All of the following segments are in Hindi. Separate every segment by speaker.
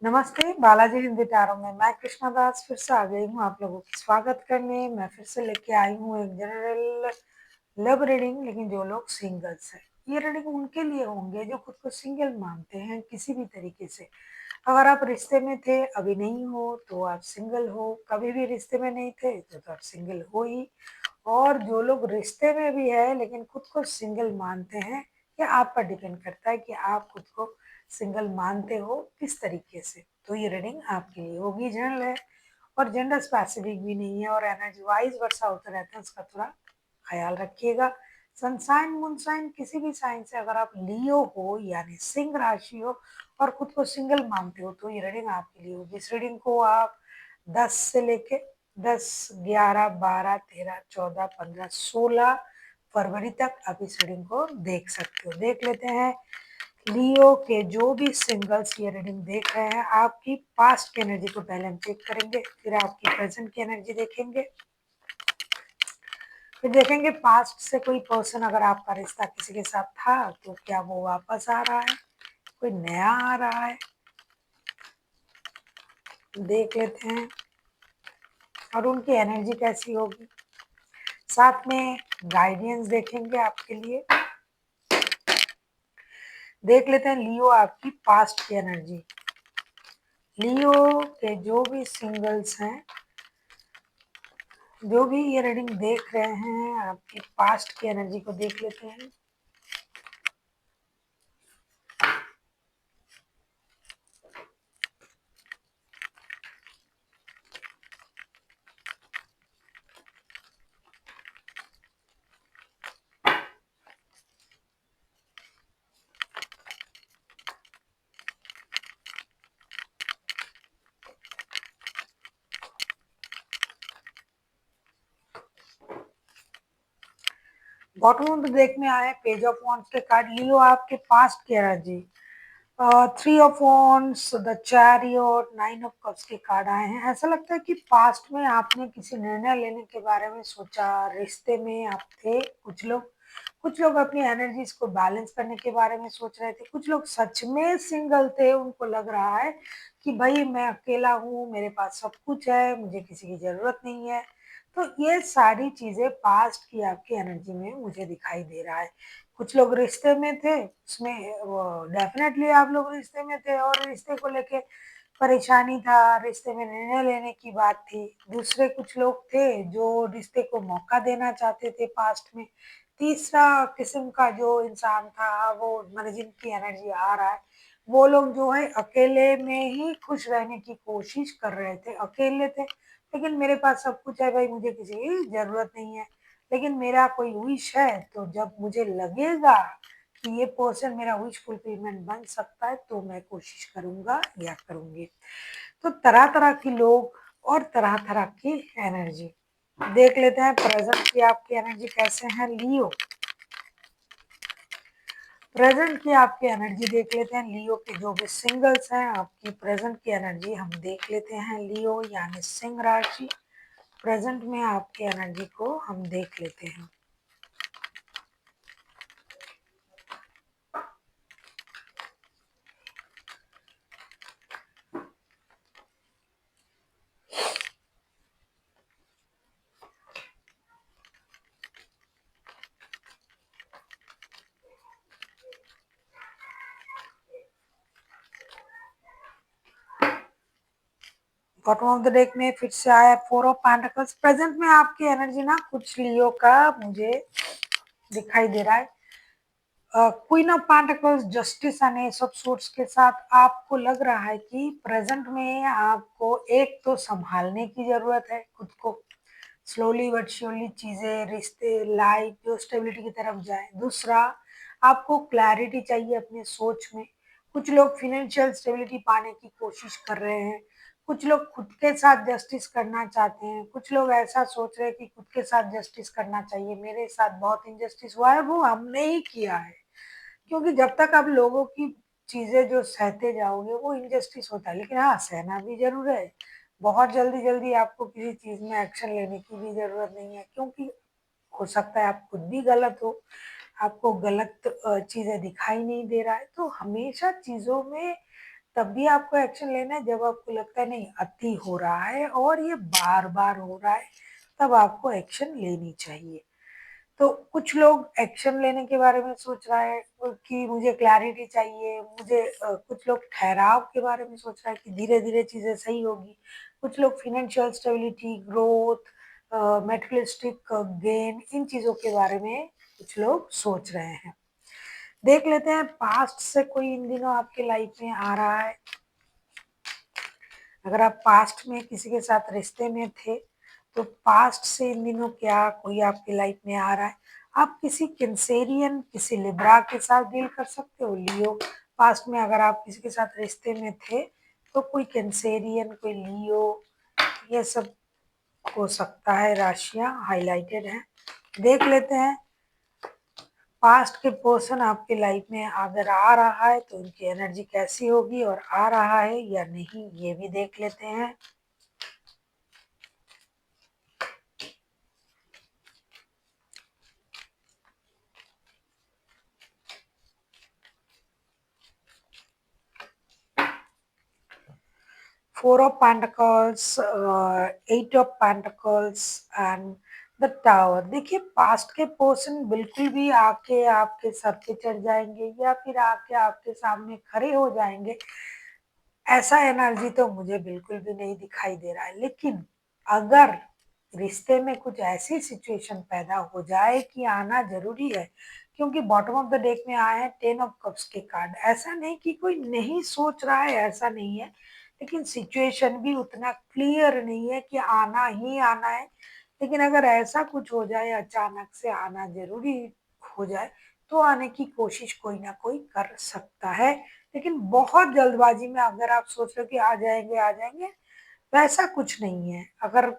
Speaker 1: नमस्ते, बालाजी हिंदी टैरो में मैं कृष्णा दास फिर से आ गई हूँ आप लोगों का स्वागत करने। मैं फिर से लेके आई हूँ एक जनरल लव रीडिंग, लेकिन जो लोग सिंगल्स हैं, ये रीडिंग उनके लिए होंगे जो खुद को सिंगल मानते हैं किसी भी तरीके से। अगर आप रिश्ते में थे, अभी नहीं हो तो आप सिंगल हो, कभी भी रिश्ते में नहीं थे तो आप सिंगल हो ही। और जो लोग रिश्ते में भी है लेकिन खुद को सिंगल मानते हैं, ये आप पर डिपेंड करता है कि आप खुद को सिंगल मानते हो किस तरीके से। तो ये रीडिंग आपके लिए होगी, जनरल है और जेंडर स्पेसिफिक भी नहीं है और एनर्जी वाइज वर्षा होता रहता है, उसका थोड़ा ख्याल रखिएगा। सनसाइन मूनसाइन किसी भी साइन से अगर आप लियो हो यानी सिंह राशि हो और खुद को सिंगल मानते हो तो ये रीडिंग आपके लिए होगी। इस रीडिंग को आप 10 से लेके 10, 11, 12, 13, 14, 15, 16 फरवरी तक आप इस रीडिंग को देख सकते हो। देख लेते हैं लियो के जो भी सिंगल्स ये रीडिंग देख रहे हैं, आपकी पास्ट की एनर्जी को पहले हम चेक करेंगे, फिर आपकी प्रेजेंट की एनर्जी देखेंगे, फिर देखेंगे पास्ट से कोई पर्सन अगर आपका रिश्ता किसी के साथ था तो क्या वो वापस आ रहा है, कोई नया आ रहा है, देख लेते हैं और उनकी एनर्जी कैसी होगी। साथ में गाइडेंस देखेंगे आपके लिए। देख लेते हैं लियो आपकी पास्ट की एनर्जी। लियो के जो भी सिंगल्स हैं, जो भी ये रीडिंग देख रहे हैं, आपकी पास्ट की एनर्जी को देख लेते हैं। बॉटम ऑफ द डेक में आए पेज ऑफ वॉन्ड्स के कार्ड। लियो आपके पास्ट की energy, 3 of wands, the chariot, 9 of cups के कार्ड आए हैं। ऐसा लगता है कि पास्ट में आपने किसी निर्णय लेने के बारे में सोचा, रिश्ते में आप थे, कुछ लोग अपनी एनर्जीज को बैलेंस करने के बारे में सोच रहे थे, कुछ लोग सच में सिंगल थे, उनको लग रहा है कि भाई मैं अकेला हूँ, मेरे पास सब कुछ है, मुझे किसी की जरूरत नहीं है। तो ये सारी चीजें पास्ट की आपकी एनर्जी में मुझे दिखाई दे रहा है। कुछ लोग रिश्ते में थे, उसमें डेफिनेटली आप लोग रिश्ते में थे और रिश्ते को लेके परेशानी था, रिश्ते में निर्णय लेने की बात थी। दूसरे कुछ लोग थे जो रिश्ते को मौका देना चाहते थे पास्ट में। तीसरा किस्म का जो इंसान था, वो मतलब जिनकी एनर्जी आ रहा है, वो लोग जो है अकेले में ही खुश रहने की कोशिश कर रहे थे, अकेले थे लेकिन मेरे पास सब कुछ है भाई, मुझे किसी की जरूरत नहीं है। लेकिन मेरा कोई विश है तो जब मुझे लगेगा कि ये पर्सन मेरा विश फुलफिलमेंट बन सकता है तो मैं कोशिश करूंगा या करूंगी। तो तरह तरह के लोग और तरह तरह की एनर्जी देख लेते हैं। प्रेजेंट की आपकी एनर्जी कैसे है लियो। प्रेजेंट की आपकी एनर्जी देख लेते हैं लियो के जो भी सिंगल्स हैं, आपकी प्रेजेंट की एनर्जी हम देख लेते हैं। लियो यानी सिंह राशि, प्रेजेंट में आपकी एनर्जी को हम देख लेते हैं। बॉटम ऑफ द डेक में फिर से आया 4 ऑफ पेंटिकल्स। प्रेजेंट में आपकी एनर्जी ना कुछ लियो का मुझे दिखाई दे रहा है। Queen of pentacles, justice and S of swords के साथ आपको लग रहा है कि प्रेजेंट में आपको एक तो संभालने की जरूरत है खुद को, स्लोली बट श्योरली चीजें, रिश्ते, लाइफ जो स्टेबिलिटी की तरफ जाए। दूसरा, आपको क्लैरिटी चाहिए अपने सोच में। कुछ लोग फिनेंशियल स्टेबिलिटी पाने की कोशिश कर रहे हैं, कुछ लोग खुद के साथ जस्टिस करना चाहते हैं, कुछ लोग ऐसा सोच रहे हैं कि खुद के साथ जस्टिस करना चाहिए, मेरे साथ बहुत इनजस्टिस हुआ है, वो हमने ही किया है। क्योंकि जब तक आप लोगों की चीजें जो सहते जाओगे वो इनजस्टिस होता है, लेकिन हाँ सहना भी जरूर है। बहुत जल्दी जल्दी आपको किसी चीज में एक्शन लेने की भी जरूरत नहीं है, क्योंकि हो सकता है आप खुद भी गलत हो, आपको गलत चीजें दिखाई नहीं दे रहा है। तो हमेशा चीजों में तब भी आपको एक्शन लेना है जब आपको लगता है नहीं अति हो रहा है और ये बार-बार हो रहा है, तब आपको एक्शन लेनी चाहिए। तो कुछ लोग एक्शन लेने के बारे में सोच रहा है कि मुझे क्लैरिटी चाहिए, मुझे कुछ लोग ठहराव के बारे में सोच रहा है कि धीरे-धीरे चीज़ें सही होगी। कुछ लोग financial stability, growth materialistic gain in चीज़ों के बारे में कुछ लोग सोच रहे हैं। देख लेते हैं पास्ट से कोई इन दिनों आपके लाइफ में आ रहा है। अगर आप पास्ट में किसी के साथ रिश्ते में थे, तो पास्ट से इन दिनों क्या कोई आपकी लाइफ में आ रहा है। आप किसी कैंसेरियन, किसी लिब्रा के साथ डील कर सकते हो, लियो। पास्ट में अगर आप किसी के साथ रिश्ते में थे, तो कोई कैंसेरियन, कोई लियो, ये सब हो सकता है, राशियाँ हाइलाइटेड हैं। देख लेते हैं पास्ट के पर्सन आपके लाइफ में अगर आ रहा है तो उनकी एनर्जी कैसी होगी और आ रहा है या नहीं, ये भी देख लेते हैं। Four of Pentacles, Eight of Pentacles and the tower. देखिए पास्ट के पर्सन बिल्कुल भी आके आपके सर पे चढ़ जाएंगे या फिर आके आपके सामने खड़े हो जाएंगे, ऐसा एनर्जी तो मुझे बिल्कुल भी नहीं दिखाई दे रहा है। लेकिन अगर रिश्ते में कुछ ऐसी सिचुएशन पैदा हो जाए कि आना जरूरी है, क्योंकि बॉटम ऑफ द डेक में आए हैं 10 ऑफ कप्स के कार्ड। ऐसा नहीं कि कोई नहीं सोच रहा है, ऐसा नहीं है, लेकिन सिचुएशन भी उतना क्लियर नहीं है कि आना ही आना है। लेकिन अगर ऐसा कुछ हो जाए, अचानक से आना जरूरी हो जाए, तो आने की कोशिश कोई ना कोई कर सकता है। लेकिन बहुत जल्दबाजी में अगर आप सोच रहे हो कि आ जाएंगे, वैसा कुछ नहीं है। अगर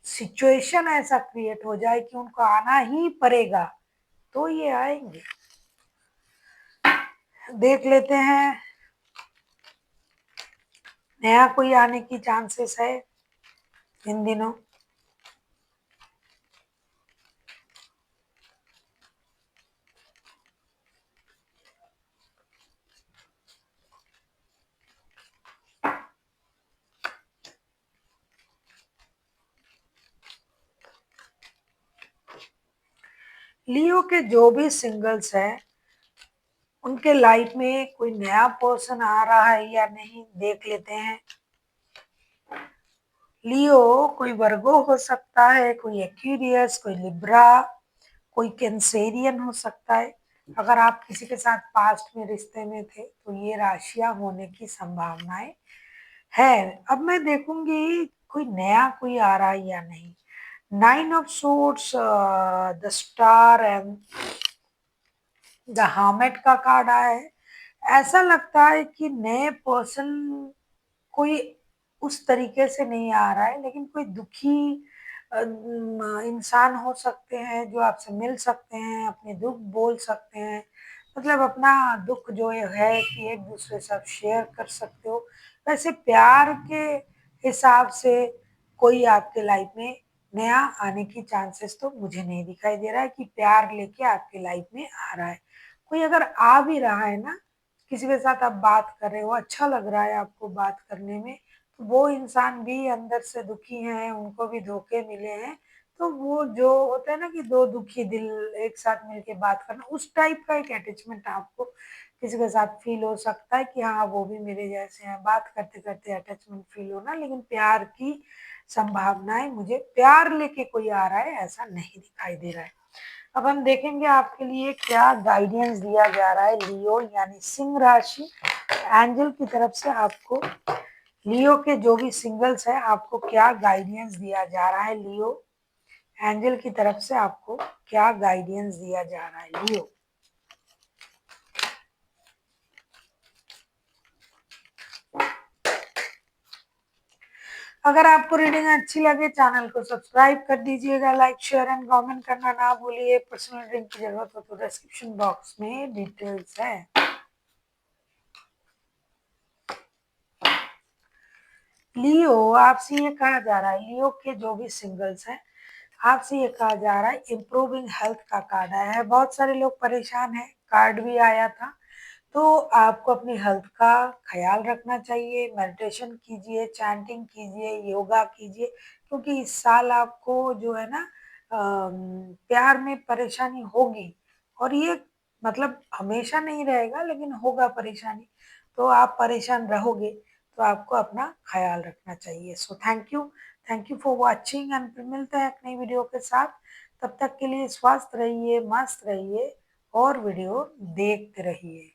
Speaker 1: सिचुएशन ऐसा क्रिएट हो जाए कि उनको आना ही पड़ेगा, तो ये आएंगे। देख लेते हैं नया कोई आने की चांसेस है इन दिनों। लियो के जो भी सिंगल्स हैं, उनके लाइफ में कोई नया पर्सन आ रहा है या नहीं, देख लेते हैं। लियो कोई वर्गो हो सकता है, कोई एक्वेरियस, कोई लिब्रा, कोई कैंसेरियन हो सकता है। अगर आप किसी के साथ पास्ट में रिश्ते में थे, तो ये राशियां होने की संभावनाएं है। अब मैं देखूंगी कोई नया कोई आ रहा है या नहीं। 9 of swords, the star and the hermit का कार्ड आया है। ऐसा लगता है कि नए पर्सन कोई उस तरीके से नहीं आ रहा है, लेकिन कोई दुखी इंसान हो सकते हैं जो आपसे मिल सकते हैं, अपने दुख बोल सकते हैं। मतलब अपना दुख जो है कि एक दूसरे से आप शेयर कर सकते हो। वैसे प्यार के हिसाब से कोई आपके लाइफ में नया आने की चांसेस तो मुझे नहीं दिखाई दे रहा है कि प्यार लेके आपके लाइफ में आ रहा है। कोई अगर आ भी रहा है ना, किसी के साथ आप बात कर रहे हो, अच्छा लग रहा है आपको बात करने में, तो वो इंसान भी अंदर से दुखी हैं, उनको भी धोखे मिले हैं। तो वो जो होता है ना कि दो दुखी दिल एक साथ मिलके बात करना, उस टाइप का एक अटैचमेंट आपको किसी के साथ फील हो सकता है कि हाँ वो भी मेरे जैसे हैं, बात करते करते अटैचमेंट फील होना। लेकिन प्यार की संभावनाएं, मुझे प्यार लेके कोई आ रहा है ऐसा नहीं दिखाई दे रहा है। अब हम देखेंगे आपके लिए क्या गाइडेंस दिया जा रहा है लियो यानी सिंह राशि एंजल की तरफ से। आपको लियो के जो भी सिंगल्स है, आपको क्या गाइडेंस दिया जा रहा है लियो एंजल की तरफ से, आपको क्या गाइडेंस दिया जा रहा है लियो। अगर आपको रीडिंग अच्छी लगे, चैनल को सब्सक्राइब कर दीजिएगा, लाइक शेयर एंड कमेंट करना ना भूलिए। पर्सनल रीडिंग की जरूरत हो तो डिस्क्रिप्शन बॉक्स में डिटेल्स है। लियो आपसे ये कहा जा रहा है, लियो के जो भी सिंगल्स हैं, आपसे ये कहा जा रहा है इम्प्रूविंग हेल्थ का कार्ड आया है। बहुत सारे लोग परेशान हैं, कार्ड भी आया था तो आपको अपनी हेल्थ का ख़्याल रखना चाहिए, मेडिटेशन कीजिए, चैंटिंग कीजिए, योगा कीजिए, क्योंकि इस साल आपको जो है ना प्यार में परेशानी होगी और ये मतलब हमेशा नहीं रहेगा लेकिन होगा परेशानी। तो आप परेशान रहोगे, तो आपको अपना ख़्याल रखना चाहिए। So thank you for watching and फिर मिलते हैं एक नई वीडियो के साथ। तब तक के लिए स्वस्थ रहिए, मस्त रहिए और वीडियो देखते रहिए।